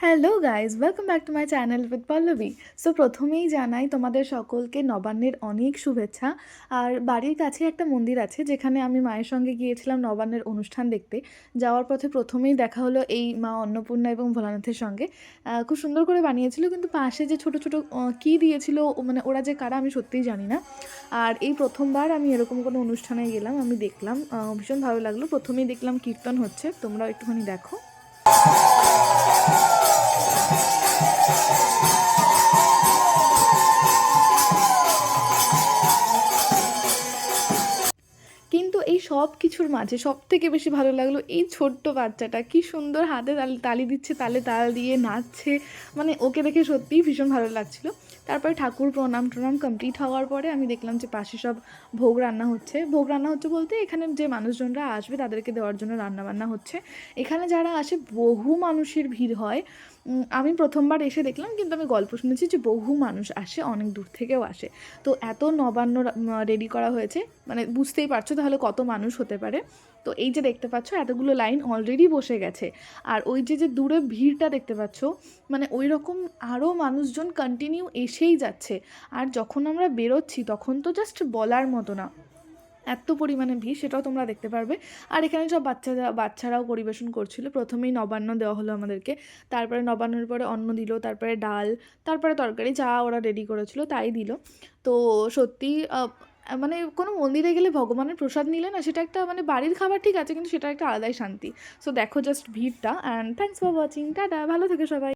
Hello guys, welcome back to my channel with Pallavi. So প্রথমেই জানাই তোমাদের সকলকে নবান্নের অনেক শুভেচ্ছা। আর বাড়ির কাছে একটা মন্দির আছে যেখানে আমি মায়ের সঙ্গে গিয়েছিলাম নবান্নের অনুষ্ঠান দেখতে। যাওয়ার পথে প্রথমেই দেখা হলো এই মা অন্নপূর্ণা এবং ভোলানাথের সঙ্গে। খুব সুন্দর করে বানিয়েছিল, কিন্তু পাশে যে ছোটো ছোটো কী দিয়েছিল, মানে ওরা যে কারা আমি সত্যিই জানি না। আর এই প্রথমবার আমি এরকম কোনো অনুষ্ঠানে গেলাম, আমি দেখলাম ভীষণ ভালো লাগলো। প্রথমেই দেখলাম কীর্তন হচ্ছে, তোমরাও একটুখানি দেখো। কিন্তু এই সব কিছুর মাঝে সবথেকে বেশি ভালো লাগলো এই ছোট্ট বাচ্চাটা, কি সুন্দর হাতে তালি দিচ্ছে, তালে তাল দিয়ে নাচছে। মানে ওকে দেখে সত্যিই ভীষণ ভালো লাগছিল। তারপরে ঠাকুর প্রণাম কমপ্লিট হওয়ার পরে আমি দেখলাম যে পাশে সব ভোগ রান্না হচ্ছে। ভোগ রান্না হচ্ছে বলতে এখানে যে মানুষজনরা আসবে তাদেরকে দেওয়ার জন্য রান্নাবান্না হচ্ছে। এখানে যারা আসে বহু মানুষের ভিড় হয়। আমি প্রথমবার এসে দেখলাম, কিন্তু আমি গল্প শুনেছি যে বহু মানুষ আসে, অনেক দূর থেকেও আসে। তো এত নবান্ন রেডি করা হয়েছে, মানে বুঝতেই পারছো তাহলে কত মানুষ হতে পারে। তো এই যে দেখতে পাচ্ছ এতগুলো লাইন অলরেডি বসে গেছে। আর ওই যে যে দূরে ভিড়টা দেখতে পাচ্ছ, মানে ওই রকম আরও মানুষজন কন্টিনিউ এসেই যাচ্ছে। আর যখন আমরা বেরোচ্ছি তখন তো জাস্ট বলার মতো না, এত পরিমাণে ভিড়, সেটাও তোমরা দেখতে পারবে। আর এখানে সব বাচ্চারাও পরিবেশন করছিল। প্রথমেই নবান্ন দেওয়া হলো আমাদেরকে, তারপরে নবান্নের পরে অন্ন দিল, তারপরে ডাল, তারপরে তরকারি, যা ওরা রেডি করেছিল তাই দিল। তো সত্যি মানে কোনো মন্দিরে গেলে ভগবানের প্রসাদ নিলে না, সেটা একটা, মানে বাড়ির খাবার ঠিক আছে কিন্তু সেটা একটা আলাদাই শান্তি। সো দেখো জাস্ট ভিড়টা। And thanks for watching, tata, ভালো থেকে সবাই।